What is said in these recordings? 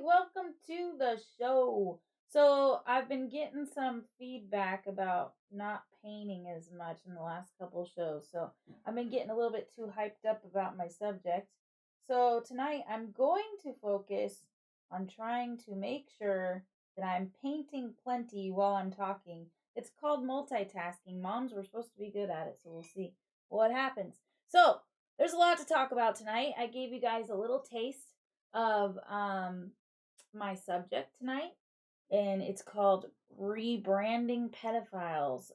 welcome to the show. So, I've been getting some feedback about not painting as much in the last couple shows. So, I've been getting a little bit too hyped up about my subject. So, tonight I'm going to focus on trying to make sure that I'm painting plenty while I'm talking. It's called multitasking. Moms were supposed to be good at it, so we'll see what happens. So, there's a lot to talk about tonight. I gave you guys a little taste of my subject tonight, and it's called Rebranding Pedophiles.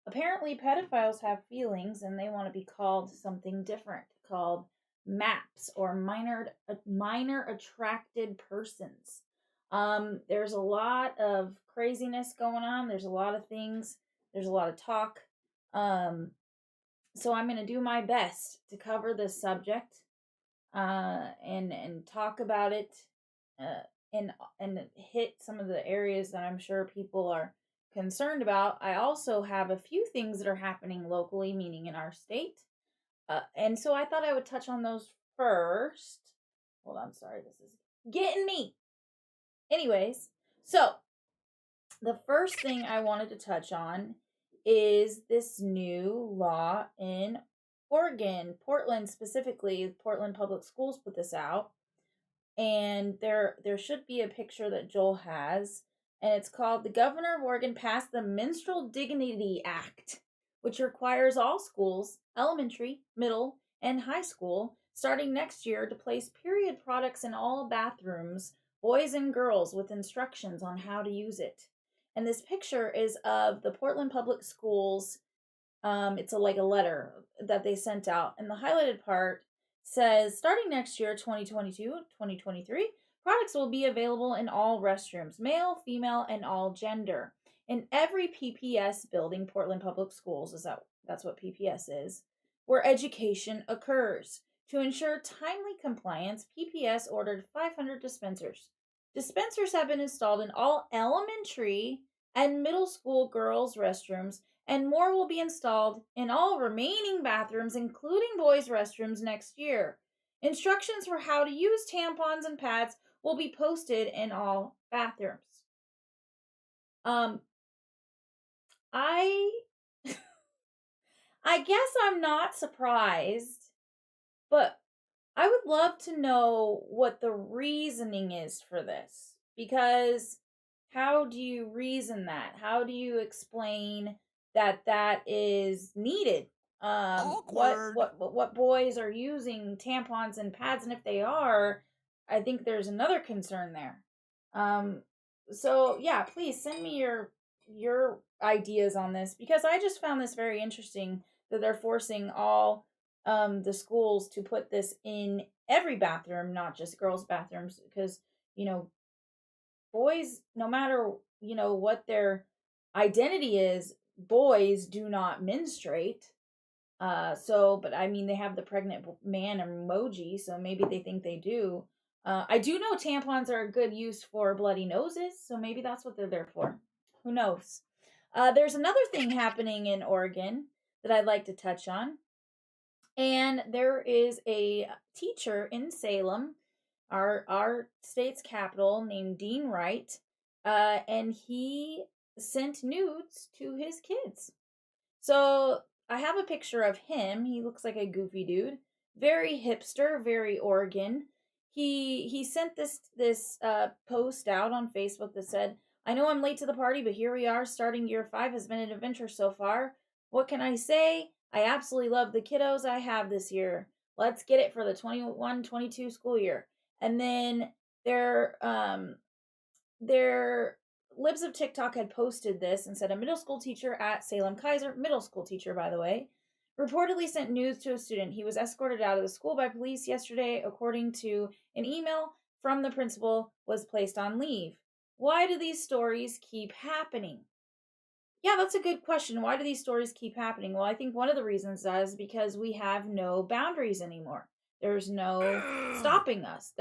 Apparently pedophiles have feelings and they want to be called something different, called MAPs, or minor attracted persons. There's a lot of craziness going on. There's a lot of things. There's a lot of talk. So I'm going to do my best to cover this subject and talk about it, uh, and hit some of the areas that I'm sure people are concerned about. I also have a few things that are happening locally, meaning in our state, and so I thought I would touch on those first. Hold on, sorry, this is getting me. Anyways, so the first thing I wanted to touch on is this new law in Oregon, Portland specifically. Portland Public Schools put this out, and there should be a picture that Joel has, and it's called "The Governor of Oregon passed the Menstrual Dignity Act, which requires all schools, elementary, middle, and high school, starting next year, to place period products in all bathrooms, boys and girls, with instructions on how to use it." And this picture is of the Portland Public Schools. It's like a letter that they sent out, and the highlighted part says, "Starting next year, 2022-2023, products will be available in all restrooms, male, female, and all gender, in every PPS building." Portland Public Schools, that's what PPS is, "where education occurs. To ensure timely compliance, PPS ordered 500 dispensers. Dispensers have been installed in all elementary and middle school girls' restrooms, and more will be installed in all remaining bathrooms, including boys' restrooms, next year. Instructions for how to use tampons and pads will be posted in all bathrooms." I I guess I'm not surprised, but I would love to know what the reasoning is for this, because how do you reason that? How do you explain that that is needed? Awkward. What boys are using tampons and pads, and if they are, I think there's another concern there. Um, so yeah, please send me your ideas on this, because I just found this very interesting that they're forcing all the schools to put this in every bathroom, not just girls' bathrooms, because you know boys, no matter what their identity is, boys do not menstruate. But I mean, they have the pregnant man emoji, so maybe they think they do. I do know tampons are a good use for bloody noses, so maybe that's what they're there for. Who knows? There's another thing happening in Oregon that I'd like to touch on. And there is a teacher in Salem, our state's capital, named Dean Wright, and he sent nudes to his kids. So I have a picture of him. He looks like a goofy dude, very hipster, very Oregon. He sent this post out on Facebook that said, "I know I'm late to the party, but here we are. Starting year 5 has been an adventure so far. What can I say? I absolutely love the kiddos I have this year. Let's get it for the 21-22 school year." And then their Libs of TikTok had posted this and said, "A middle school teacher at Salem Kaiser," middle school teacher, by the way, "reportedly sent nudes to a student. He was escorted out of the school by police yesterday, according to an email from the principal, was placed on leave. Why do these stories keep happening?" Yeah, that's a good question. Why do these stories keep happening? Well, I think one of the reasons is because we have no boundaries anymore. There's no stopping us.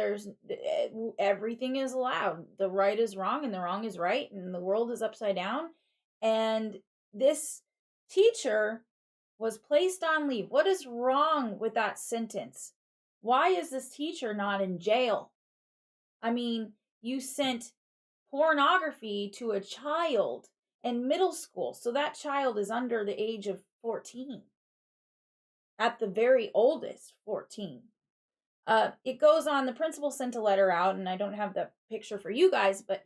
Everything is allowed. The right is wrong and the wrong is right, and the world is upside down. And this teacher was placed on leave. What is wrong with that sentence? Why is this teacher not in jail? I mean, you sent pornography to a child in middle school. So that child is under the age of 14. At the very oldest, 14. It goes on, the principal sent a letter out, and I don't have the picture for you guys, but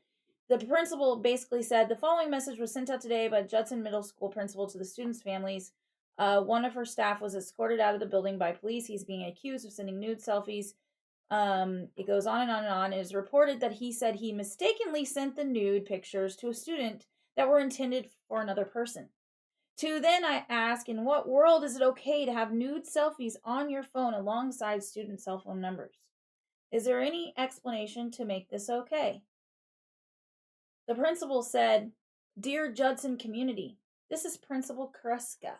the principal basically said the following message was sent out today by Judson Middle School principal to the students' families. One of her staff was escorted out of the building by police. He's being accused of sending nude selfies. It goes on and on and on. It is reported that he said he mistakenly sent the nude pictures to a student that were intended for another person. To then I ask, in what world is it okay to have nude selfies on your phone alongside student cell phone numbers? Is there any explanation to make this okay? The principal said, Dear Judson community, this is Principal Kreska.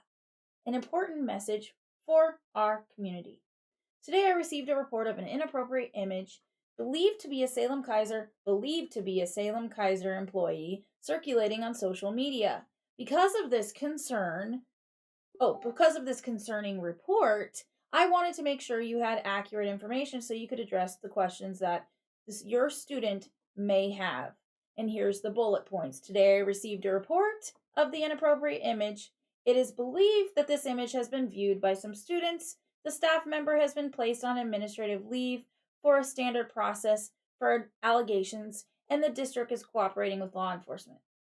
An important message for our community. Today I received a report of an inappropriate image believed to be a Salem Kaiser employee circulating on social media. Because of this concerning report, I wanted to make sure you had accurate information so you could address the questions that your student may have. And here's the bullet points. Today I received a report of the inappropriate image. It is believed that this image has been viewed by some students. The staff member has been placed on administrative leave for a standard process for allegations, and the district is cooperating with law enforcement.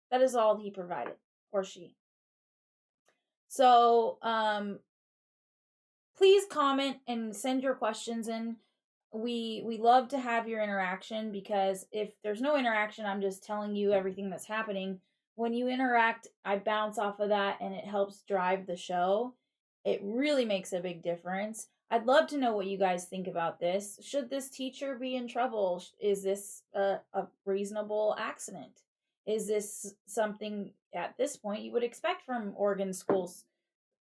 That is all he provided, or she. So, please comment and send your questions in. We love to have your interaction, because if there's no interaction, I'm just telling you everything that's happening. When you interact, I bounce off of that and it helps drive the show. It really makes a big difference. I'd love to know what you guys think about this. Should this teacher be in trouble? Is this a reasonable accident? Is this something at this point you would expect from Oregon schools?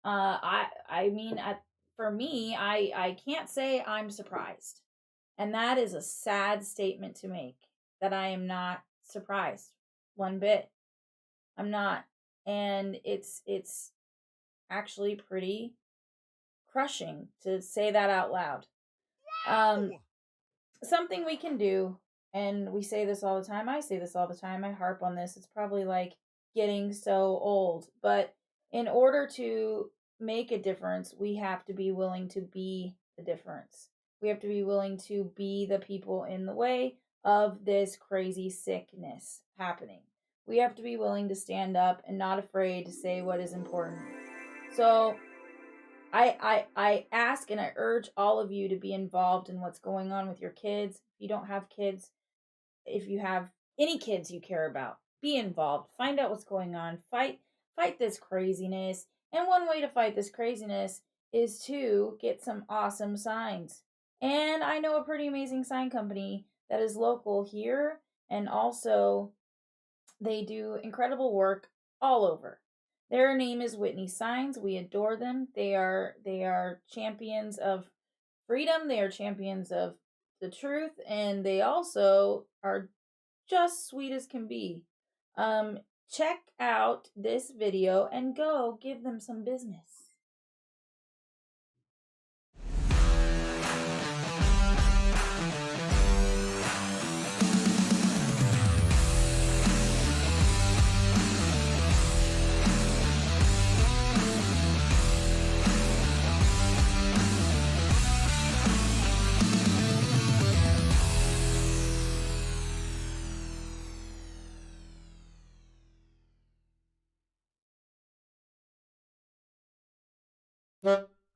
For me, I can't say I'm surprised. And that is a sad statement to make, that I am not surprised one bit. I'm not. And it's actually pretty crushing to say that out loud. Something we can do, and we say this all the time, I say this all the time, I harp on this, it's probably like getting so old, but in order to make a difference, we have to be willing to be the difference. We have to be willing to be the people in the way of this crazy sickness happening. We have to be willing to stand up and not afraid to say what is important. So I ask and I urge all of you to be involved in what's going on with your kids. If you don't have kids, if you have any kids you care about, be involved. Find out what's going on. Fight this craziness. And one way to fight this craziness is to get some awesome signs. And I know a pretty amazing sign company that is local here, and also they do incredible work all over. Their name is Whitney Signs. We adore them. They are champions of freedom. They are champions of the truth, and they also are just sweet as can be. Check out this video and go give them some business.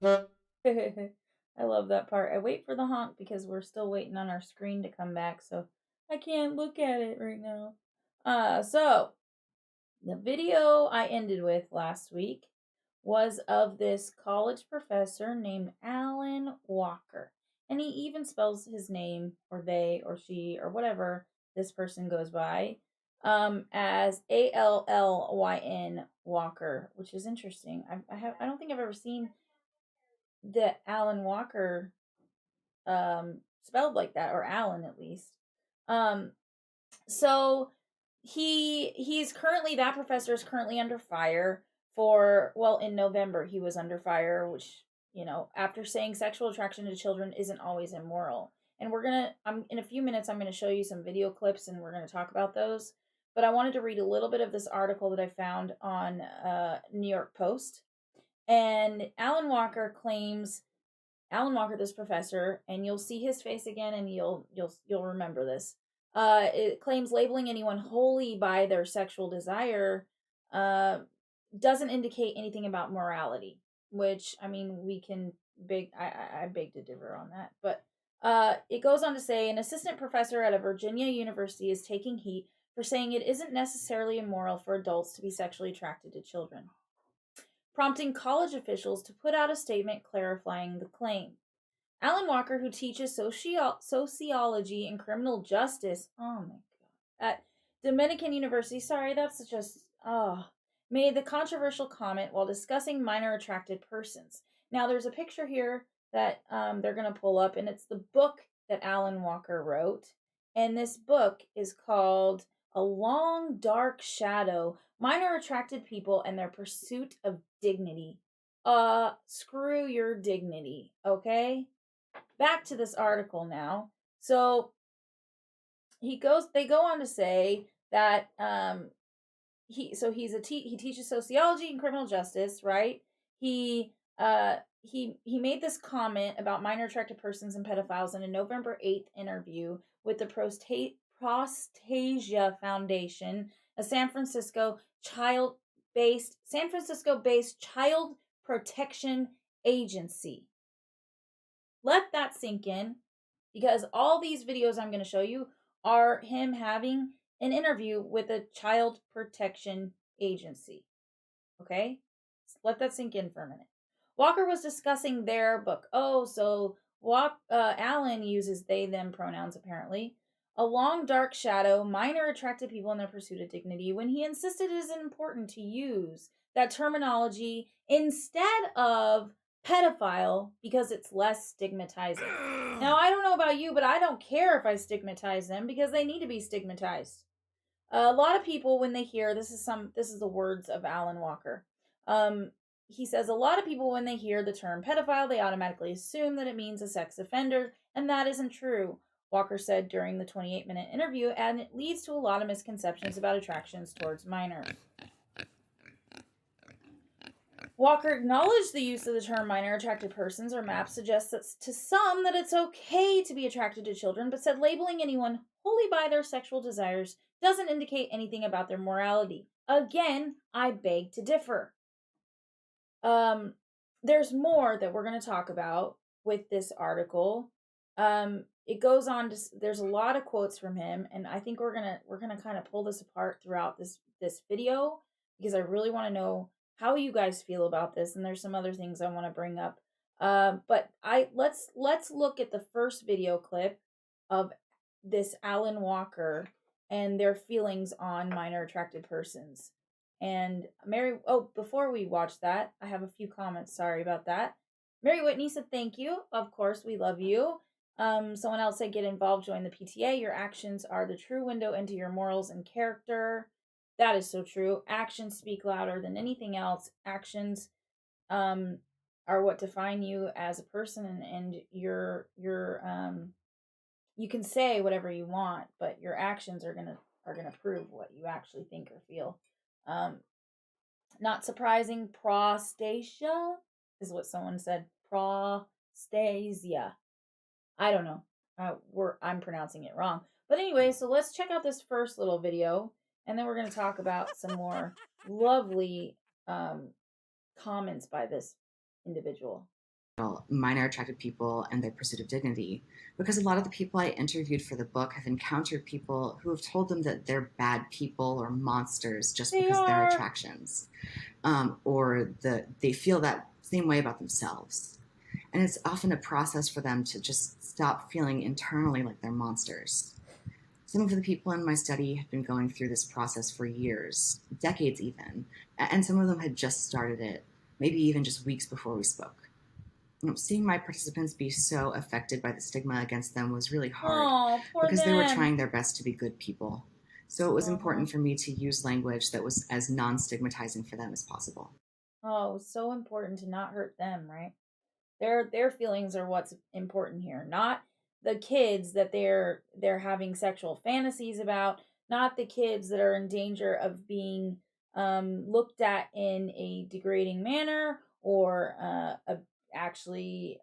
I love that part. I wait for the honk because we're still waiting on our screen to come back, so I can't look at it right now. So the video I ended with last week was of this college professor named Alan Walker. And he even spells his name, or they, or she, or whatever this person goes by, as Allyn Walker, which is interesting. I don't think I've ever seen the Alan Walker spelled like that, or Alan at least. So he's currently, that professor is currently under fire for, well, in November he was under fire, which, after saying sexual attraction to children isn't always immoral. And I'm in a few minutes, I'm gonna show you some video clips and we're gonna talk about those. But I wanted to read a little bit of this article that I found on New York Post. And Alan Walker, this professor, and you'll see his face again, and you'll remember this. It claims labeling anyone wholly by their sexual desire uh, doesn't indicate anything about morality. Which, I mean, we can I beg to differ on that, but it goes on to say an assistant professor at a Virginia university is taking heat for saying it isn't necessarily immoral for adults to be sexually attracted to children, prompting college officials to put out a statement clarifying the claim. Alan Walker, who teaches sociology and criminal justice, oh my god, at Dominican University, sorry, that's just, made the controversial comment while discussing minor attracted persons. Now, there's a picture here that they're going to pull up, and it's the book that Alan Walker wrote. And this book is called A Long Dark Shadow, Minor Attracted People and Their Pursuit of Dignity. Screw your dignity, okay? Back to this article now. So they go on to say that he teaches sociology and criminal justice, right? He made this comment about minor attracted persons and pedophiles in a November 8th interview with the Prostasia Foundation, a San Francisco based child protection agency. Let that sink in, because all these videos I'm going to show you are him having an interview with a child protection agency. Okay? Let that sink in for a minute. Walker was discussing their book. Alan uses they, them pronouns apparently. A Long Dark Shadow, Minor Attracted People in Their Pursuit of Dignity, when he insisted it is important to use that terminology instead of pedophile because it's less stigmatizing. Now, I don't know about you, but I don't care if I stigmatize them because they need to be stigmatized. A lot of people, when they hear this is the words of Alan Walker. He says a lot of people, when they hear the term pedophile, they automatically assume that it means a sex offender, and that isn't true, Walker said during the 28-minute interview, and it leads to a lot of misconceptions about attractions towards minors. Walker acknowledged the use of the term minor attracted persons or MAP suggests that to some that it's okay to be attracted to children, but said labeling anyone wholly by their sexual desires doesn't indicate anything about their morality. Again, I beg to differ. There's more that we're going to talk about with this article. It goes on to, there's a lot of quotes from him, and I think we're gonna kind of pull this apart throughout this video because I really want to know how you guys feel about this, and there's some other things I want to bring up. But let's look at the first video clip of this Alan Walker and their feelings on minor attracted persons. And before we watch that, I have a few comments. Sorry about that. Mary Whitney said, thank you. Of course, we love you. Someone else said, get involved, join the PTA. Your actions are the true window into your morals and character. That is so true. Actions speak louder than anything else. Actions are what define you as a person, and you can say whatever you want, but your actions are gonna prove what you actually think or feel. Not surprising, prostasia is what someone said. Prostasia. I don't know. I'm pronouncing it wrong. But anyway, so let's check out this first little video, and then we're going to talk about some more lovely comments by this individual. Minor attracted people and their pursuit of dignity, because a lot of the people I interviewed for the book have encountered people who have told them that they're bad people or monsters just because of their attractions, or they feel that same way about themselves. And it's often a process for them to just stop feeling internally like they're monsters. Some of the people in my study had been going through this process for years, decades even, and some of them had just started it, maybe even just weeks before we spoke. Seeing my participants be so affected by the stigma against them was really hard because they were trying their best to be good people. So it was important for me to use language that was as non-stigmatizing for them as possible. Oh, so important to not hurt them, right? Their feelings are what's important here, not the kids that they're having sexual fantasies about, not the kids that are in danger of being looked at in a degrading manner or actually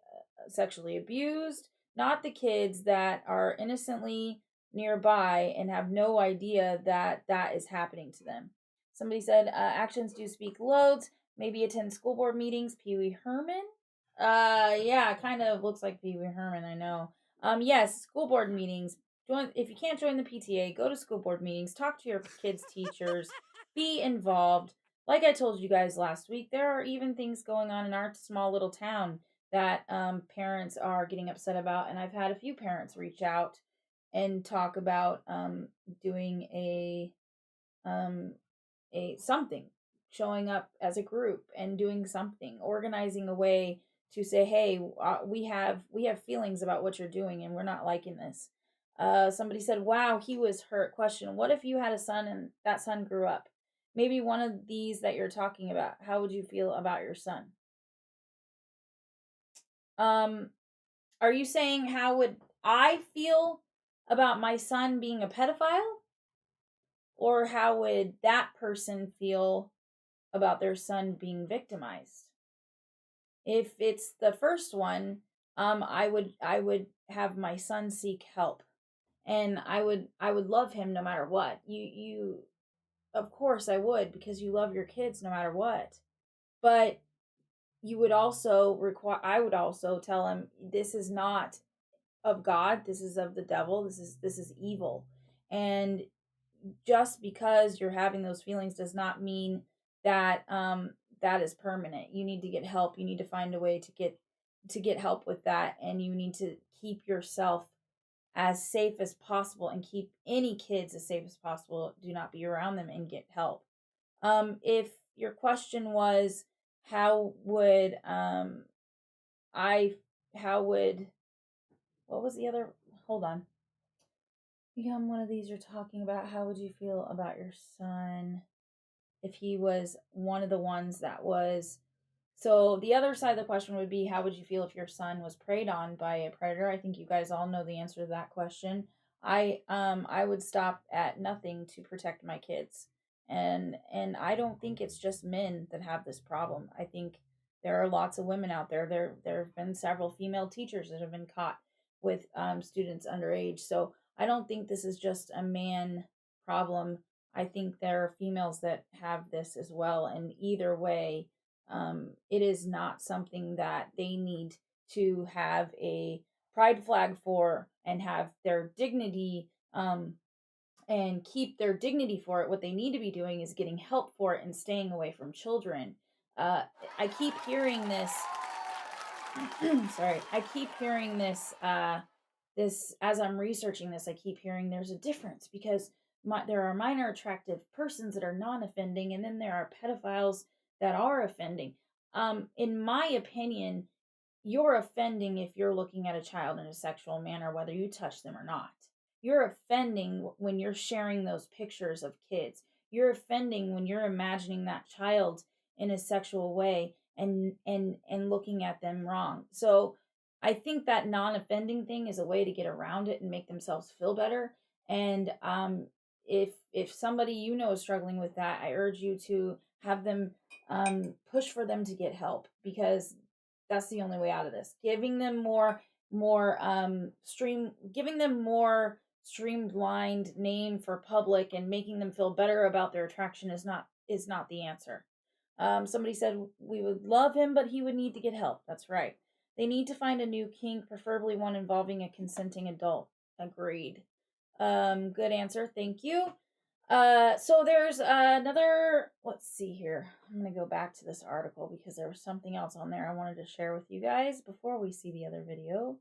sexually abused, not the kids that are innocently nearby and have no idea that that is happening to them. Somebody said actions do speak loads. Maybe attend school board meetings. Pee Wee Herman. Yeah, kind of looks like Pee Wee Herman. I know. Yes, school board meetings. Join if you can't join the PTA. Go to school board meetings. Talk to your kids' teachers. Be involved. Like I told you guys last week, there are even things going on in our small little town that parents are getting upset about, and I've had a few parents reach out and talk about doing um, a something, showing up as a group and doing something, organizing a way to say, hey, we have feelings about what you're doing, and we're not liking this. Somebody said, wow, he was hurt. Question: what if you had a son and that son grew up? Maybe one of these that you're talking about. How would you feel about your son? Um, are you saying how would I feel about my son being a pedophile? Or how would that person feel about their son being victimized? If it's the first one, I would have my son seek help. And I would love him no matter what. You of course I would, because you love your kids no matter what. But you would also require I would also tell him, this is not of God, this is of the devil, this is evil. And just because you're having those feelings does not mean that that is permanent. You need to get help. You need to find a way to get help with that, and you need to keep yourself as safe as possible and keep any kids as safe as possible. Do not be around them, and get help. If your question was how would I how would what was the other, hold on, become one of these you're talking about, how would you feel about your son if he was one of the ones that was, so the other side of the question would be, how would you feel if your son was preyed on by a predator? I think you guys all know the answer to that question. I would stop at nothing to protect my kids. And I don't think it's just men that have this problem. I think there are lots of women out there. There have been several female teachers that have been caught with students underage. So I don't think this is just a man problem. I think there are females that have this as well. And either way, it is not something that they need to have a pride flag for and have their dignity and keep their dignity for it. What they need to be doing is getting help for it and staying away from children. Uh, I keep hearing this. Sorry, I keep hearing this. This as I'm researching this, I keep hearing there's a difference because there are minor attractive persons that are non-offending, and then there are pedophiles that are offending. In my opinion, you're offending if you're looking at a child in a sexual manner, whether you touch them or not. You're offending when you're sharing those pictures of kids. You're offending when you're imagining that child in a sexual way and looking at them wrong. So I think that non-offending thing is a way to get around it and make themselves feel better. And if somebody you know is struggling with that, I urge you to have them push for them to get help, because that's the only way out of this. Giving them giving them more streamlined name for public and making them feel better about their attraction is not the answer. Somebody said we would love him, but he would need to get help. That's right. They need to find a new kink, preferably one involving a consenting adult. Agreed. Good answer. Thank you. So there's another, let's see here. I'm going to go back to this article because there was something else on there I wanted to share with you guys before we see the other video.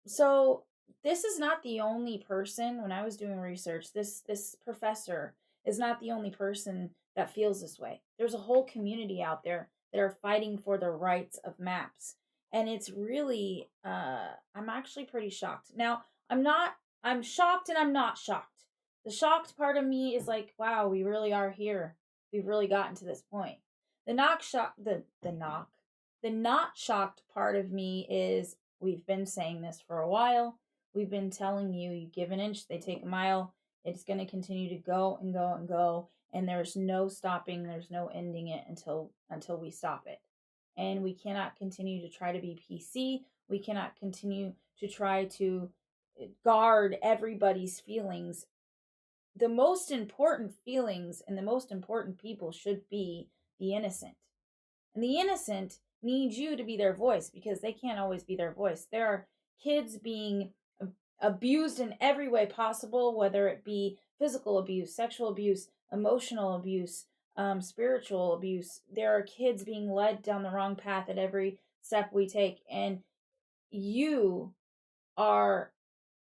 So this is not the only person. When I was doing research, this professor is not the only person that feels this way. There's a whole community out there that are fighting for the rights of maps. And it's really, I'm actually pretty shocked. Now, I'm shocked and I'm not shocked. The shocked part of me is like, wow, we really are here. We've really gotten to this point. The not shocked part of me is, We've been saying this for a while. We've been telling you, you give an inch, they take a mile. It's going to continue to go and go and go, and there's no stopping, there's no ending it until we stop it. And we cannot continue to try to be PC. We cannot continue to try to guard everybody's feelings. The most important feelings and the most important people should be the innocent. And the innocent need you to be their voice because they can't always be their voice. There are kids being abused in every way possible, whether it be physical abuse, sexual abuse, emotional abuse, spiritual abuse. There are kids being led down the wrong path at every step we take. And you are,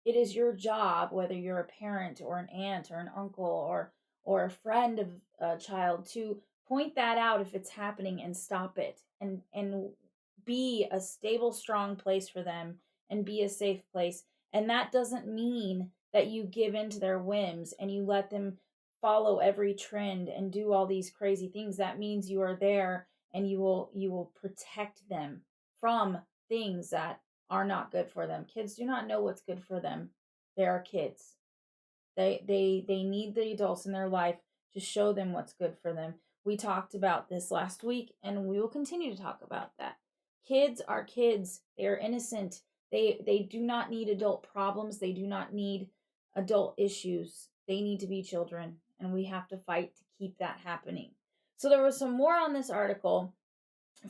it is your job, whether you're a parent or an aunt or an uncle or a friend of a child, to point that out if it's happening and stop it, and be a stable, strong place for them and be a safe place. And that doesn't mean that you give in to their whims and you let them follow every trend and do all these crazy things. That means you are there and you will protect them from things that are not good for them. Kids do not know what's good for them. They are kids. They need the adults in their life to show them what's good for them. We talked about this last week, and we will continue to talk about that. Kids are kids. They are innocent. They do not need adult problems. They do not need adult issues. They need to be children, and we have to fight to keep that happening. So there was some more on this article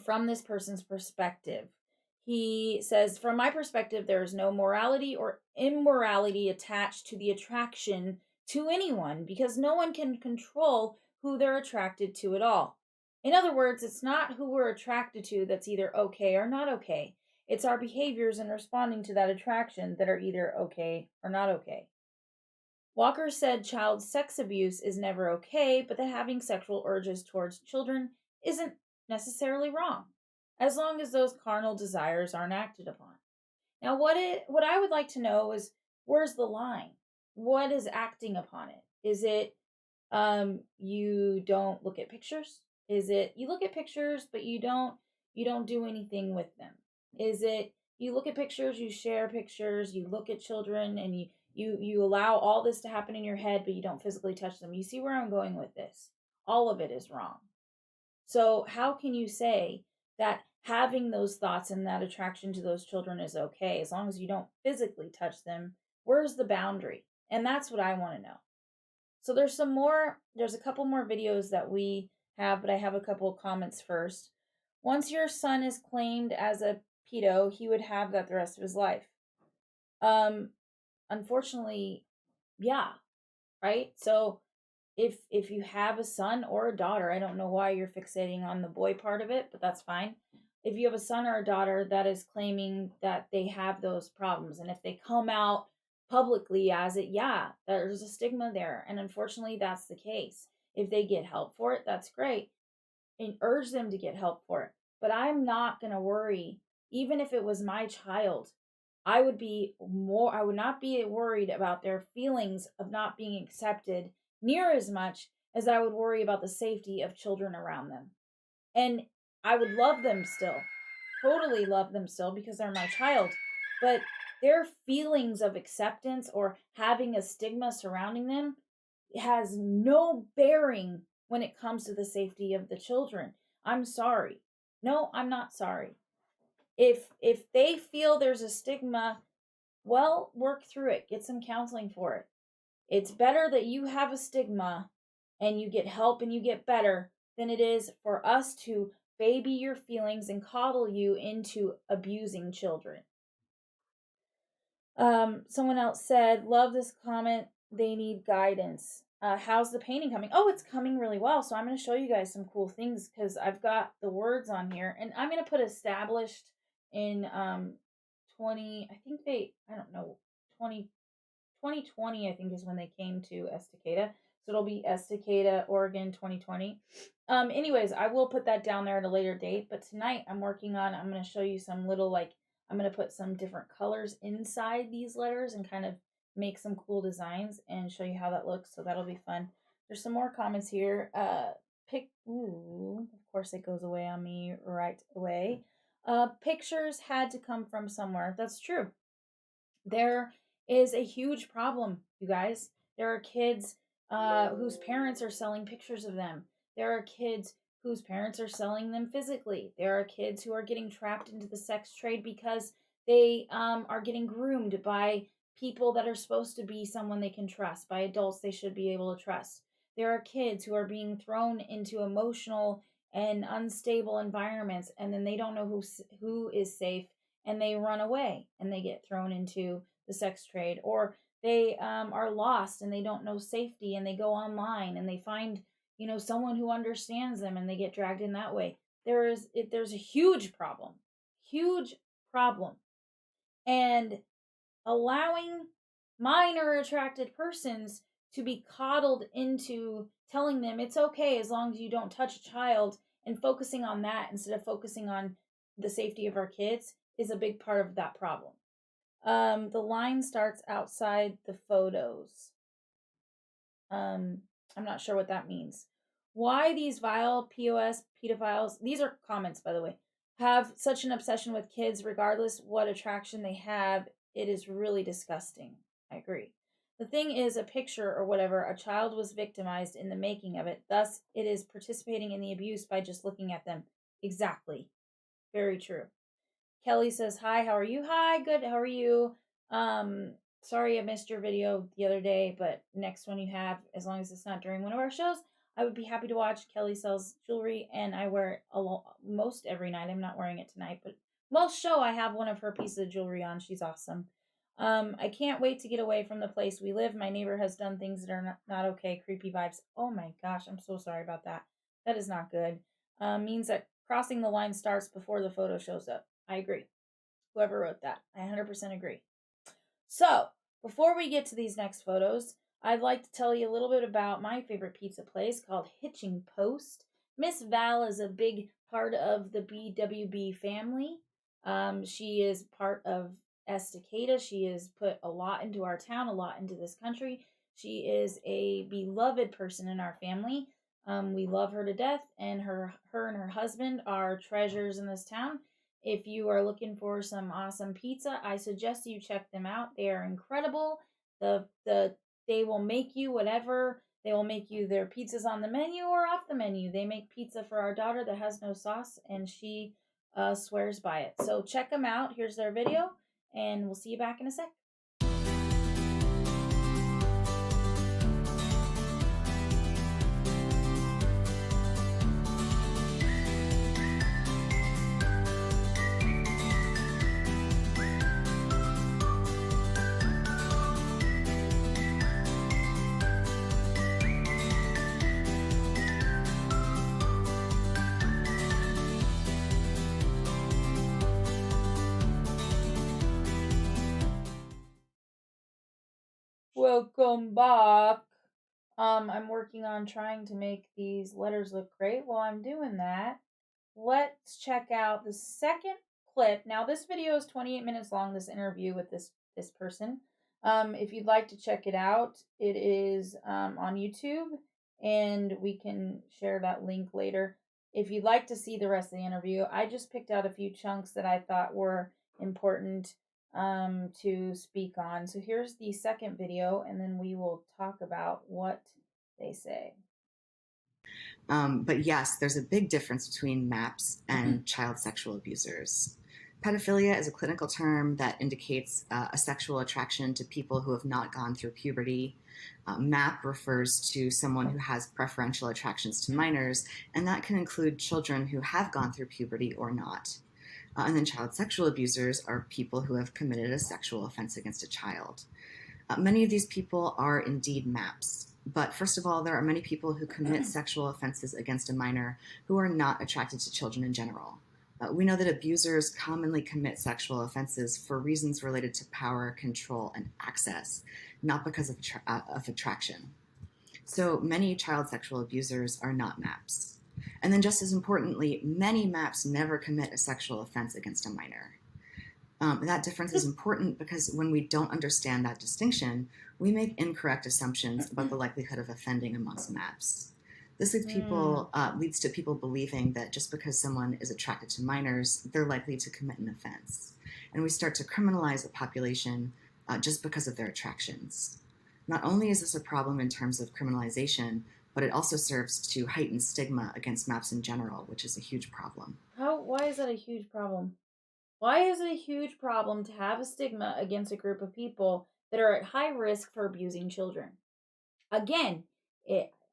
from this person's perspective. He says, from my perspective, there is no morality or immorality attached to the attraction to anyone because no one can control who they're attracted to at all. In other words, it's not who we're attracted to that's either okay or not okay. It's our behaviors in responding to that attraction that are either okay or not okay. Walker said child sex abuse is never okay, but that having sexual urges towards children isn't necessarily wrong, as long as those carnal desires aren't acted upon. Now, what I would like to know is, where's the line? What is acting upon it? Is it you don't look at pictures? Is it you look at pictures but you don't do anything with them? Is it you look at pictures, you share pictures, you look at children, and you allow all this to happen in your head, but you don't physically touch them? You see where I'm going with this? All of it is wrong. So how can you say that having those thoughts and that attraction to those children is okay as long as you don't physically touch them? Where's the boundary? And that's what I want to know. So there's a couple more videos that we have, but I have a couple of comments first. Once your son is claimed as a pedo, he would have that the rest of his life. Unfortunately, yeah, right? So if you have a son or a daughter, I don't know why you're fixating on the boy part of it, but that's fine. If you have a son or a daughter that is claiming that they have those problems, and if they come out publicly as it, yeah, there's a stigma there. And unfortunately, that's the case. If they get help for it, that's great. And urge them to get help for it. But I'm not going to worry. Even if it was my child, I would not be worried about their feelings of not being accepted near as much as I would worry about the safety of children around them. And I would love them still, totally love them still, because they're my child. But their feelings of acceptance or having a stigma surrounding them has no bearing when it comes to the safety of the children. I'm sorry. No, I'm not sorry. If they feel there's a stigma, well, work through it. Get some counseling for it. It's better that you have a stigma and you get help and you get better than it is for us to baby your feelings and coddle you into abusing children. Someone else said, love this comment. They need guidance. How's the painting coming? Oh, it's coming really well. So I'm going to show you guys some cool things because I've got the words on here, and I'm going to put established in 20, I think I don't know, 2020, I think is when they came to Estacada. So it'll be Estacada, Oregon, 2020. Anyways, I will put that down there at a later date. But tonight I'm going to show you some little, I'm going to put some different colors inside these letters and kind of make some cool designs and show you how that looks. So that'll be fun. There's some more comments here. Of course it goes away on me right away. Pictures had to come from somewhere. That's true. There is a huge problem, you guys. There are kids whose parents are selling pictures of them. There are kids whose parents are selling them physically. There are kids who are getting trapped into the sex trade because they are getting groomed by people that are supposed to be someone they can trust, by adults they should be able to trust. There are kids who are being thrown into emotional and unstable environments, and then they don't know who is safe, and they run away and they get thrown into the sex trade, or they are lost and they don't know safety, and they go online and they find someone who understands them, and they get dragged in that way. There's a huge problem, and allowing minor attracted persons to be coddled into telling them it's okay as long as you don't touch a child, and focusing on that instead of focusing on the safety of our kids is a big part of that problem. The line starts outside the photos. I'm not sure what that means. Why these vile pedophiles, these are comments by the way, have such an obsession with kids regardless what attraction they have, it is really disgusting. I agree. The thing is, a picture or whatever, a child was victimized in the making of it. Thus, it is participating in the abuse by just looking at them. Exactly. Very true. Kelly says, hi, how are you? Hi, good, how are you? Sorry I missed your video the other day, but next one you have, as long as it's not during one of our shows, I would be happy to watch. Kelly sells jewelry, and I wear it most every night. I'm not wearing it tonight, but most show I have one of her pieces of jewelry on. She's awesome. I can't wait to get away from the place we live. My neighbor has done things that are not okay. Creepy vibes. Oh my gosh, I'm so sorry about that. That is not good. Means that crossing the line starts before the photo shows up. I agree. Whoever wrote that, I 100% agree. So, before we get to these next photos, I'd like to tell you a little bit about my favorite pizza place called Hitching Post. Miss Val is a big part of the BWB family. She is part of Estacada. She has put a lot into our town, a lot into this country. She is a beloved person in our family. We love her to death, and her and her husband are treasures in this town. If you are looking for some awesome pizza, I suggest you check them out. They are incredible. They will make you whatever. They will make you their pizzas on the menu or off the menu. They make pizza for our daughter that has no sauce, and she swears by it. So check them out. Here's their video, and we'll see you back in a sec. Welcome back. I'm working on trying to make these letters look great. While I'm doing that, let's check out the second clip. Now, this video is 28 minutes long, this interview with this person. If you'd like to check it out, it is on YouTube, and we can share that link later. If you'd like to see the rest of the interview, I just picked out a few chunks that I thought were important to speak on. So here's the second video, and then we will talk about what they say. But yes, there's a big difference between MAPs and child sexual abusers. Pedophilia is a clinical term that indicates a sexual attraction to people who have not gone through puberty. MAP refers to someone who has preferential attractions to minors, and that can include children who have gone through puberty or not. And then child sexual abusers are people who have committed a sexual offense against a child. Many of these people are indeed MAPs. But first of all, there are many people who commit sexual offenses against a minor who are not attracted to children in general. We know that abusers commonly commit sexual offenses for reasons related to power, control, and access, not because of attraction. So many child sexual abusers are not MAPs. And then just as importantly, many MAPs never commit a sexual offense against a minor. That difference is important because when we don't understand that distinction, we make incorrect assumptions about the likelihood of offending amongst MAPs. This leads to people believing that just because someone is attracted to minors, they're likely to commit an offense. And we start to criminalize a population just because of their attractions. Not only is this a problem in terms of criminalization, but it also serves to heighten stigma against MAPS in general, which is a huge problem. Why is that a huge problem? Why is it a huge problem to have a stigma against a group of people that are at high risk for abusing children? Again,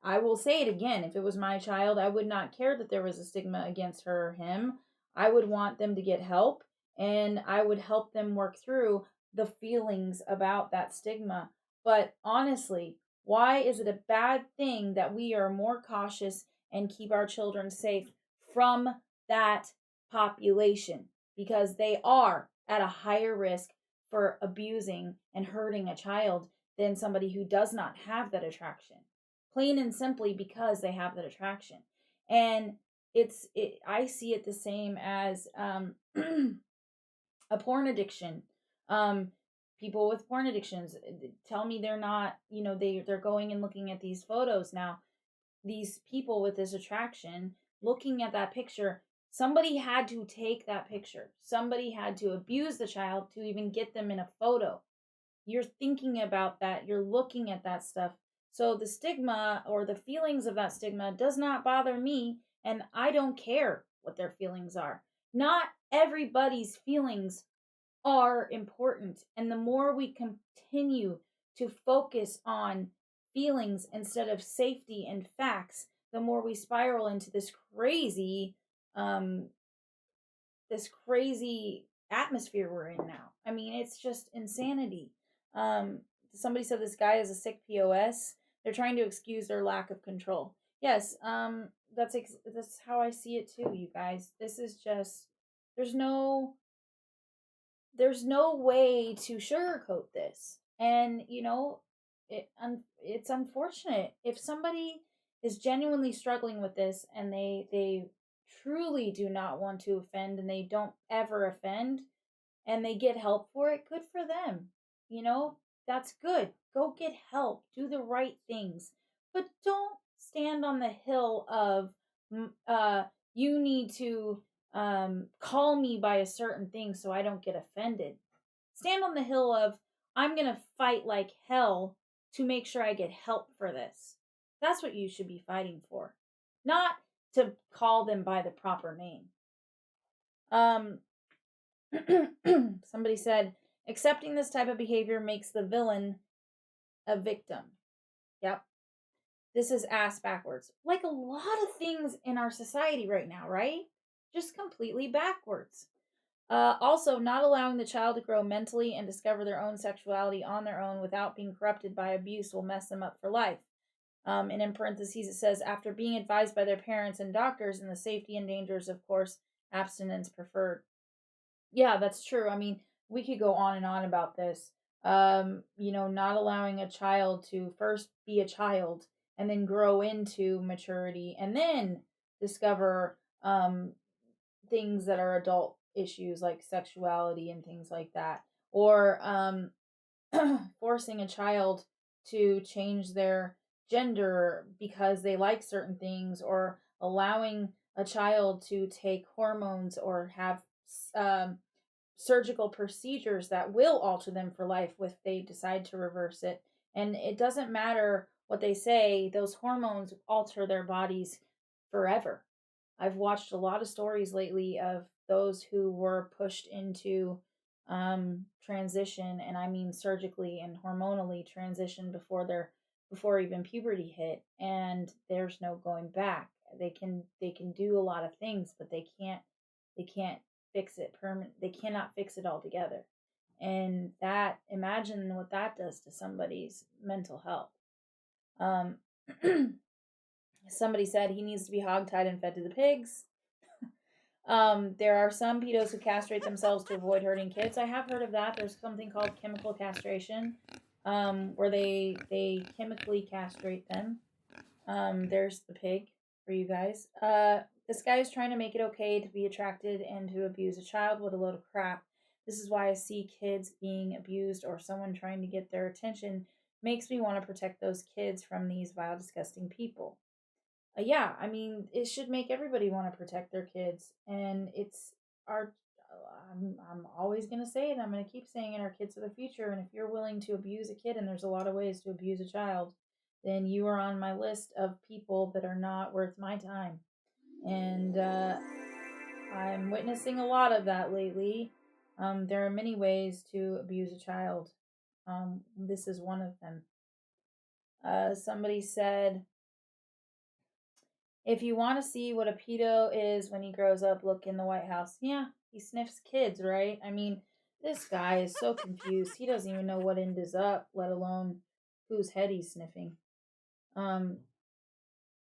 I will say it again. If it was my child, I would not care that there was a stigma against her or him. I would want them to get help, and I would help them work through the feelings about that stigma. But honestly, why is it a bad thing that we are more cautious and keep our children safe from that population? Because they are at a higher risk for abusing and hurting a child than somebody who does not have that attraction, plain and simply because they have that attraction. And I see it the same as a porn addiction. People with porn addictions tell me they're not, they're going and looking at these photos now. These people with this attraction, looking at that picture, somebody had to take that picture. Somebody had to abuse the child to even get them in a photo. You're thinking about that, you're looking at that stuff. So the stigma or the feelings of that stigma does not bother me, and I don't care what their feelings are. Not everybody's feelings are important, and the more we continue to focus on feelings instead of safety and facts, the more we spiral into um this crazy atmosphere we're in now. I mean, it's just insanity. Um, Somebody said this guy is a sick POS. They're trying to excuse their lack of control. Yes, that's how I see it too, you guys. This is just there's no there's no way to sugarcoat this, and it's unfortunate if somebody is genuinely struggling with this and they truly do not want to offend and they don't ever offend and they get help for it, good for them. You know, that's good. Go get help. Do the right things. But don't stand on the hill of, you need to call me by a certain thing so I don't get offended. Stand on the hill of, I'm going to fight like hell to make sure I get help for this. That's what you should be fighting for, not to call them by the proper name. Somebody said, accepting this type of behavior makes the villain a victim. Yep. This is ass backwards. Like a lot of things in our society right now, right? Just completely backwards. Also, not allowing the child to grow mentally and discover their own sexuality on their own without being corrupted by abuse will mess them up for life. And in parentheses, it says, after being advised by their parents and doctors in the safety and dangers, of course, abstinence preferred. Yeah, that's true. I mean, we could go on and on about this. Not allowing a child to first be a child and then grow into maturity and then discover things that are adult issues like sexuality and things like that. Or forcing a child to change their gender because they like certain things, or allowing a child to take hormones or have surgical procedures that will alter them for life if they decide to reverse it. And it doesn't matter what they say, those hormones alter their bodies forever. I've watched a lot of stories lately of those who were pushed into transition, and I mean surgically and hormonally transition before even puberty hit, and there's no going back. They can do a lot of things, but they can't fix it permanent. They cannot fix it altogether. And that, imagine what that does to somebody's mental health. Somebody said he needs to be hogtied and fed to the pigs. There are some pedos who castrate themselves to avoid hurting kids. I have heard of that. There's something called chemical castration, where they chemically castrate them. There's the pig for you guys. This guy is trying to make it okay to be attracted and to abuse a child. What a load of crap. This is why I see kids being abused or someone trying to get their attention makes me want to protect those kids from these vile, disgusting people. yeah, I mean, it should make everybody want to protect their kids, and it's our. I'm always gonna say it. I'm gonna keep saying it. Our kids are the future, and if you're willing to abuse a kid, and there's a lot of ways to abuse a child, then you are on my list of people that are not worth my time. And I'm witnessing a lot of that lately. There are many ways to abuse a child. This is one of them. Somebody said, if you want to see what a pedo is when he grows up, look in the White House. Yeah, he sniffs kids, right? I mean, this guy is so confused. He doesn't even know what end is up, let alone whose head he's sniffing. Um,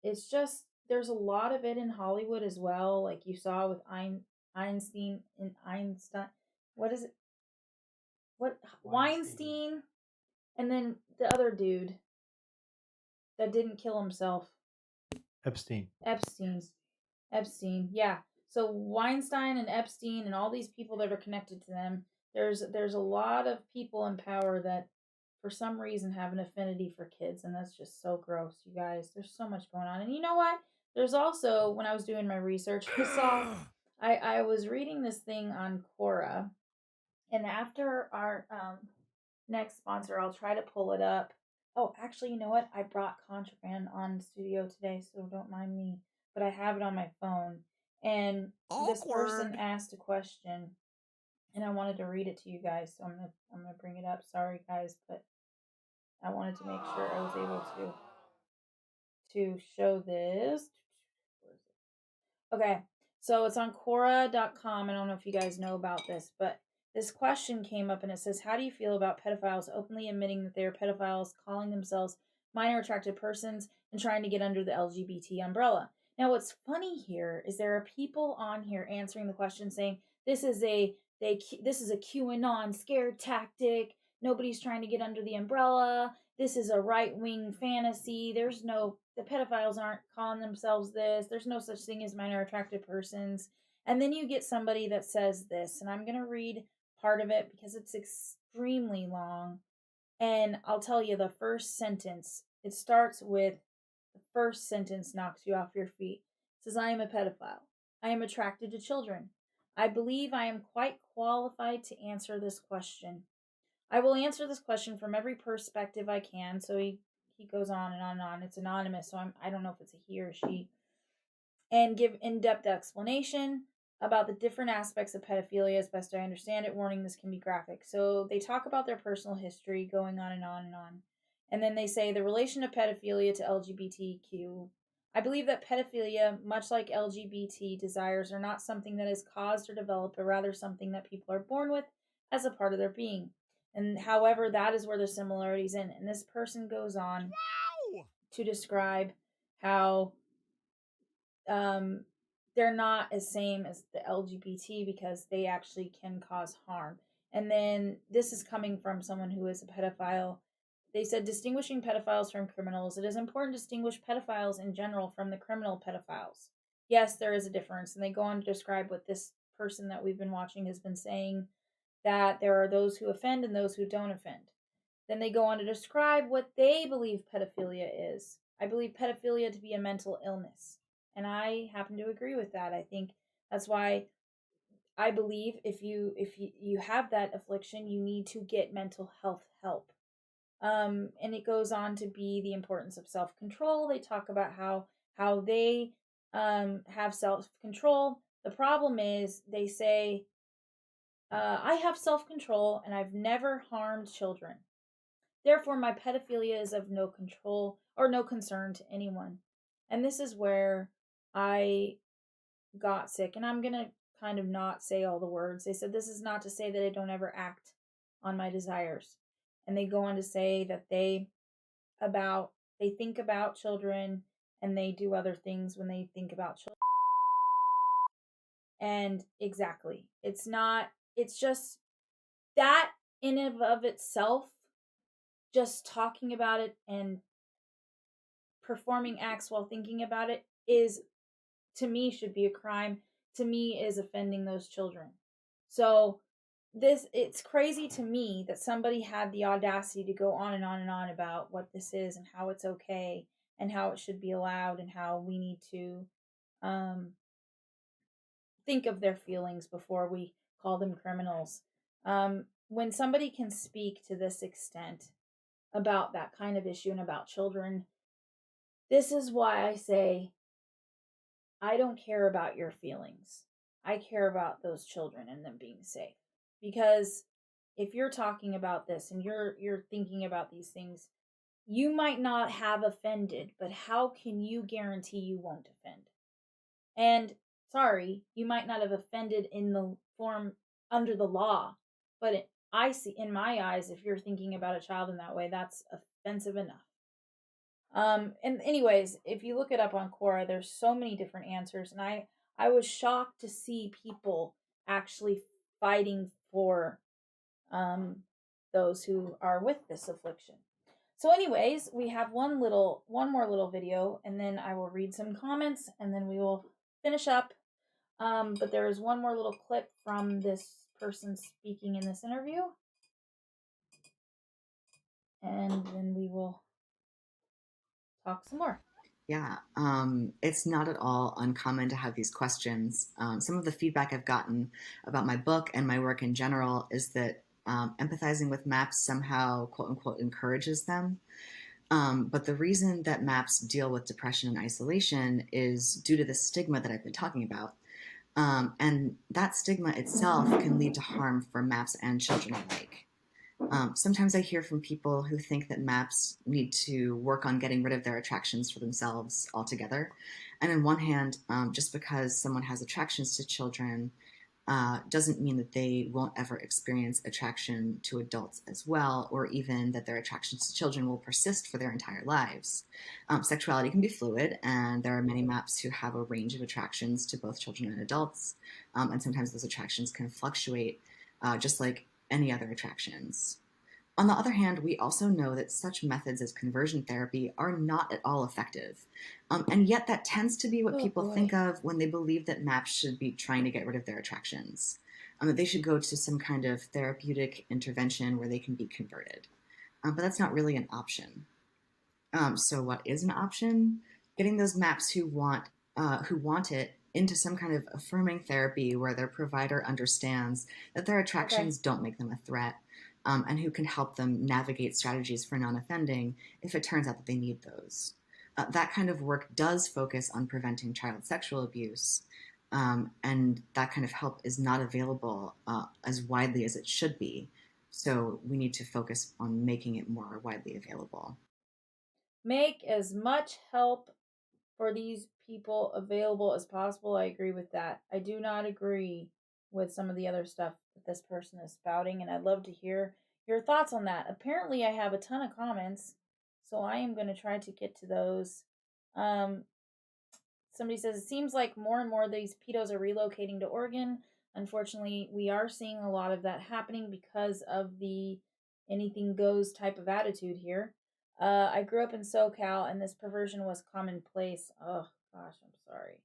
it's just there's a lot of it in Hollywood as well, like you saw with Einstein and Einstein. What is it? What Weinstein, and then the other dude that didn't kill himself. Epstein. Epstein, yeah. So Weinstein and Epstein and all these people that are connected to them, there's a lot of people in power that for some reason have an affinity for kids, and that's just so gross, you guys. There's so much going on. And you know what? There's also, when I was doing my research, I was reading this thing on Quora, and after our next sponsor, I'll try to pull it up. Oh, actually, you know what? I brought contraband on studio today, so don't mind me. But I have it on my phone. And this person asked a question, and I wanted to read it to you guys, so I'm gonna bring it up. Sorry, guys, but I wanted to make sure I was able to show this. Okay, so it's on Quora.com. I don't know if you guys know about this, but this question came up and it says, how do you feel about pedophiles openly admitting that they are pedophiles, calling themselves minor attracted persons, and trying to get under the LGBT umbrella? Now, what's funny here is there are people on here answering the question saying this is a QAnon scare tactic. Nobody's trying to get under the umbrella. This is a right wing fantasy. The pedophiles aren't calling themselves this. There's no such thing as minor attracted persons. And then you get somebody that says this, and I'm going to read part of it because it's extremely long. And I'll tell you the first sentence. It starts with the first sentence knocks you off your feet. It says, I am a pedophile. I am attracted to children. I believe I am quite qualified to answer this question. I will answer this question from every perspective I can. So he goes on and on and on. It's anonymous, so I don't know if it's a he or she. And give in-depth explanation about the different aspects of pedophilia as best I understand it. Warning, this can be graphic. So they talk about their personal history going on and on and on. And then they say the relation of pedophilia to LGBTQ. I believe that pedophilia, much like LGBT desires, are not something that is caused or developed, but rather something that people are born with as a part of their being. And however, that is where the similarities in. And this person goes on to describe how they're not as same as the LGBT because they actually can cause harm. And then this is coming from someone who is a pedophile. They said, distinguishing pedophiles from criminals. It is important to distinguish pedophiles in general from the criminal pedophiles. Yes, there is a difference. And they go on to describe what this person that we've been watching has been saying, that there are those who offend and those who don't offend. Then they go on to describe what they believe pedophilia is. I believe pedophilia to be a mental illness. And I happen to agree with that. I think that's why I believe if you have that affliction, you need to get mental health help. And it goes on to be the importance of self-control. They talk about how they have self-control. The problem is they say, I have self-control and I've never harmed children. Therefore, my pedophilia is of no control or no concern to anyone. And this is where I got sick. And I'm going to kind of not say all the words. They said, this is not to say that I don't ever act on my desires. And they go on to say that they think about children and they do other things when they think about children. And exactly. It's just that in and of itself, just talking about it and performing acts while thinking about it is, to me, should be a crime. To me, is offending those children. So it's crazy to me that somebody had the audacity to go on and on and on about what this is and how it's okay and how it should be allowed and how we need to um, think of their feelings before we call them criminals. When somebody can speak to this extent about that kind of issue and about children, this is why I say I don't care about your feelings. I care about those children and them being safe. Because if you're talking about this and you're thinking about these things, you might not have offended, but how can you guarantee you won't offend? And sorry, you might not have offended in the form under the law, but I see in my eyes, if you're thinking about a child in that way, that's offensive enough. And anyways, if you look it up on Quora, there's so many different answers, and I was shocked to see people actually fighting for those who are with this affliction. So anyways, we have one more little video, and then I will read some comments, and then we will finish up. But there is one more little clip from this person speaking in this interview, and then we will talk some more. Yeah, it's not at all uncommon to have these questions. Some of the feedback I've gotten about my book and my work in general is that empathizing with MAPS somehow, quote unquote, encourages them. But the reason that MAPS deal with depression and isolation is due to the stigma that I've been talking about. And that stigma itself can lead to harm for MAPS and children alike. Sometimes I hear from people who think that MAPS need to work on getting rid of their attractions for themselves altogether. And on one hand, just because someone has attractions to children doesn't mean that they won't ever experience attraction to adults as well, or even that their attractions to children will persist for their entire lives. Sexuality can be fluid, and there are many MAPS who have a range of attractions to both children and adults, and sometimes those attractions can fluctuate just like any other attractions. On the other hand, we also know that such methods as conversion therapy are not at all effective. And yet that tends to be what people think of when they believe that MAPS should be trying to get rid of their attractions. That they should go to some kind of therapeutic intervention where they can be converted. But that's not really an option. So what is an option? Getting those MAPS who want it into some kind of affirming therapy where their provider understands that their attractions don't make them a threat, and who can help them navigate strategies for non-offending if it turns out that they need those. That kind of work does focus on preventing child sexual abuse, and that kind of help is not available as widely as it should be. So we need to focus on making it more widely available. Make as much help for these people available as possible. I agree with that. I do not agree with some of the other stuff that this person is spouting, and I'd love to hear your thoughts on that. Apparently, I have a ton of comments, so I am going to try to get to those. Somebody says it seems like more and more of these pedos are relocating to Oregon. Unfortunately, we are seeing a lot of that happening because of the anything goes type of attitude here. I grew up in SoCal, and this perversion was commonplace. Oh gosh, I'm sorry.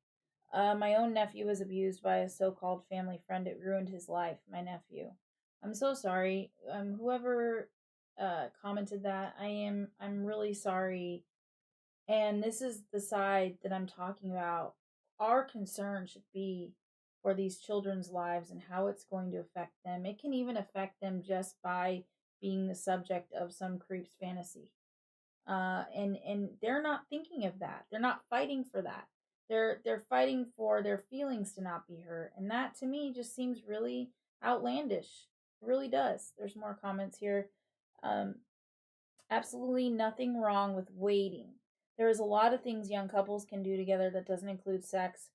My own nephew was abused by a so-called family friend. It ruined his life. My nephew. I'm so sorry. Whoever commented that, I'm really sorry. And this is the side that I'm talking about. Our concern should be for these children's lives and how it's going to affect them. It can even affect them just by being the subject of some creep's fantasy. And they're not thinking of that. They're not fighting for that. They're fighting for their feelings to not be hurt. And that to me just seems really outlandish. It really does. There's more comments here. Um, Absolutely nothing wrong with waiting. There is a lot of things young couples can do together that doesn't include sex.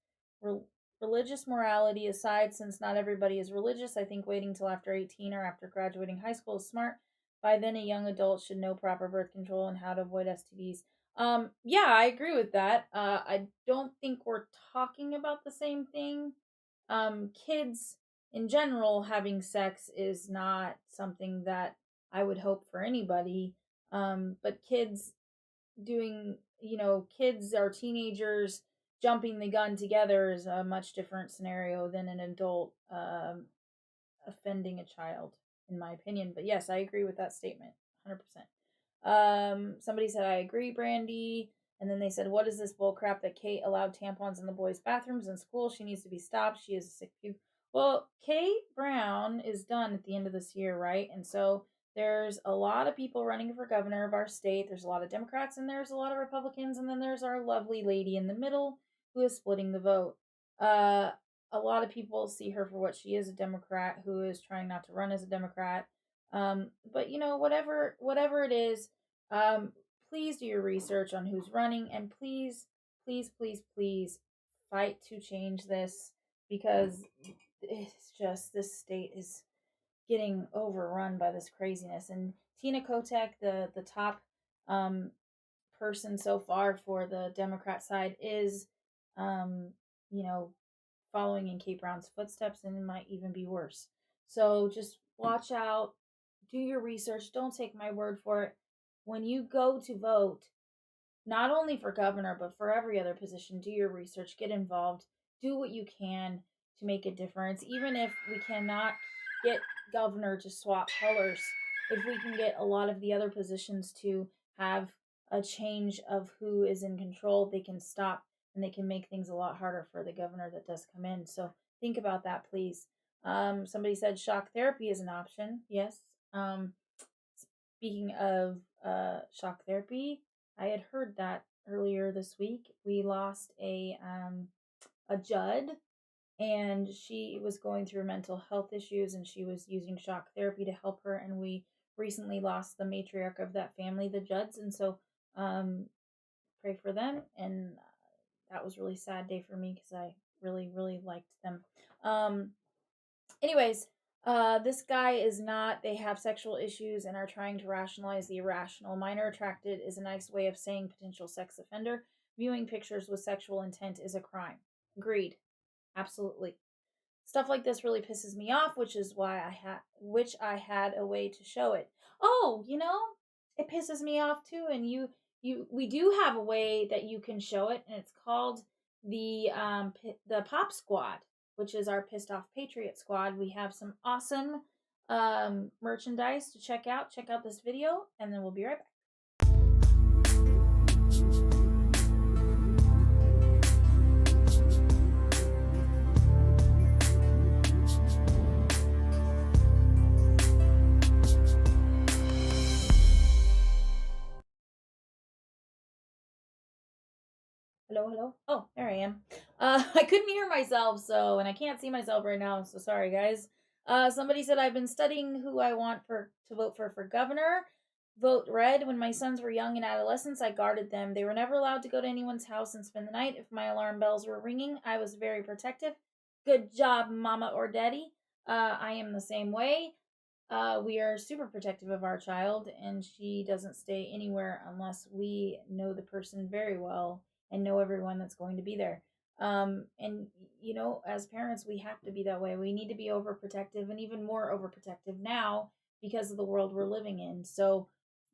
Religious morality aside, since not everybody is religious, I think waiting till after 18 or after graduating high school is smart. By then, a young adult should know proper birth control and how to avoid STDs. Yeah, I agree with that. I don't think we're talking about the same thing. Kids in general having sex is not something that I would hope for anybody. But kids doing, kids or teenagers jumping the gun together is a much different scenario than an adult offending a child, in my opinion. But yes, I agree with that statement, 100%. Somebody said, I agree, Brandy. And then they said, what is this bull crap that Kate allowed tampons in the boys' bathrooms in school? She needs to be stopped. She is a sick pupil. Well, Kate Brown is done at the end of this year, right? And so there's a lot of people running for governor of our state. There's a lot of Democrats and there's a lot of Republicans. And then there's our lovely lady in the middle who is splitting the vote. A lot of people see her for what she is, a Democrat who is trying not to run as a Democrat. But whatever it is, please do your research on who's running, and please, please, please, please fight to change this, because it's just, this state is getting overrun by this craziness. And Tina Kotek, the top person so far for the Democrat side, is you know following in Kate Brown's footsteps, and it might even be worse. So just watch out, do your research, don't take my word for it. When you go to vote, not only for governor, but for every other position, do your research, get involved, do what you can to make a difference. Even if we cannot get governor to swap colors, if we can get a lot of the other positions to have a change of who is in control, they can stop and they can make things a lot harder for the governor that does come in. So think about that, please. Somebody said shock therapy is an option. Yes. Speaking of shock therapy, I had heard that earlier this week. We lost a Judd, and she was going through mental health issues, and she was using shock therapy to help her. And we recently lost the matriarch of that family, the Judds, and so pray for them. And that was a really sad day for me because I really, really liked them. Anyways, this guy is not, they have sexual issues and are trying to rationalize the irrational. Minor attracted is a nice way of saying potential sex offender. Viewing pictures with sexual intent is a crime. Agreed. Absolutely. Stuff like this really pisses me off, which is why I had a way to show it. Oh, it pisses me off too, and we do have a way that you can show it, and it's called the Pop Squad, which is our Pissed Off Patriot Squad. We have some awesome merchandise to check out. Check out this video, and then we'll be right back. Hello. Oh, there I am. I couldn't hear myself, and I can't see myself right now, so sorry, guys. Somebody said I've been studying who I want to vote for governor. Vote red. When my sons were young and adolescents, I guarded them. They were never allowed to go to anyone's house and spend the night. If my alarm bells were ringing, I was very protective. Good job, mama or daddy. I am the same way. We are super protective of our child, and she doesn't stay anywhere unless we know the person very well and know everyone that's going to be there. And as parents, we have to be that way. We need to be overprotective, and even more overprotective now because of the world we're living in. So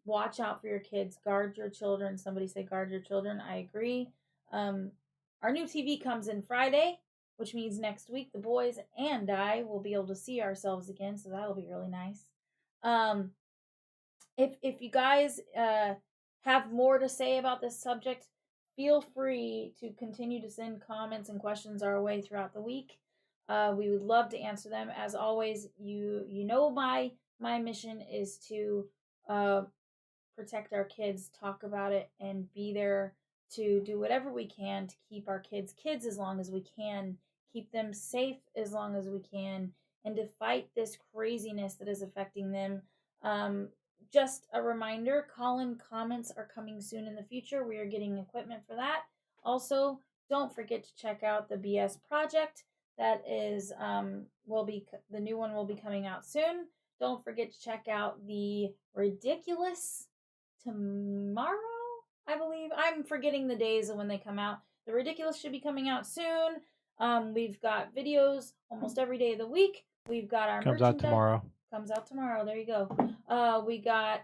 watch out for your kids. Guard your children. Somebody say guard your children. I agree. Our new TV comes in Friday, which means next week the boys and I will be able to see ourselves again, so that'll be really nice. If you guys have more to say about this subject, feel free to continue to send comments and questions our way throughout the week. We would love to answer them. As always, my mission is to protect our kids, talk about it, and be there to do whatever we can to keep our kids as long as we can, keep them safe as long as we can, and to fight this craziness that is affecting them. Just a reminder, call-in comments are coming soon in the future. We are getting equipment for that. Also, don't forget to check out the BS project. That is the new one will be coming out soon. Don't forget to check out the Ridiculous tomorrow, I believe. I'm forgetting the days of when they come out. The Ridiculous should be coming out soon. We've got videos almost every day of the week. We've got our Comes out tomorrow. Comes out tomorrow. There you go. We got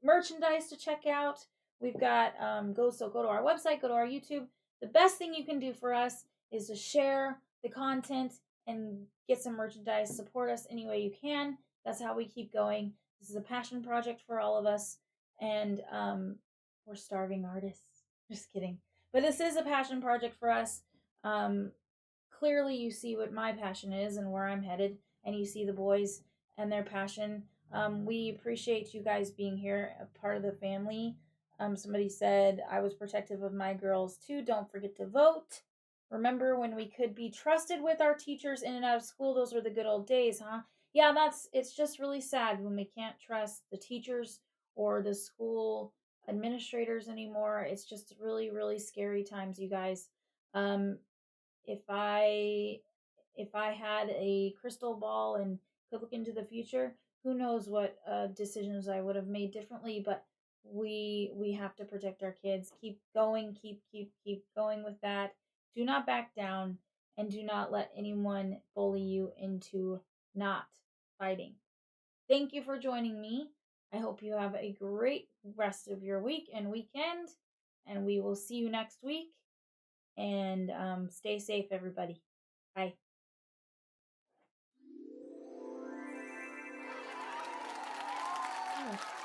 merchandise to check out. We've got go to our website, go to our YouTube. The best thing you can do for us is to share the content and get some merchandise. Support us any way you can. That's how we keep going. This is a passion project for all of us, and we're starving artists. Just kidding. But this is a passion project for us. Um, Clearly, you see what my passion is and where I'm headed, and you see the boys and their passion. We appreciate you guys being here, a part of the family. Somebody said I was protective of my girls too. Don't forget to vote. Remember when we could be trusted with our teachers in and out of school? Those were the good old days, huh? Yeah, it's just really sad when we can't trust the teachers or the school administrators anymore. It's just really, really scary times, you guys. Um, if I had a crystal ball and could look into the future, who knows what decisions I would have made differently. But we have to protect our kids. Keep going, keep going with that. Do not back down, and do not let anyone bully you into not fighting. Thank you for joining me. I hope you have a great rest of your week and weekend, and we will see you next week. And stay safe, everybody. Bye. Oh.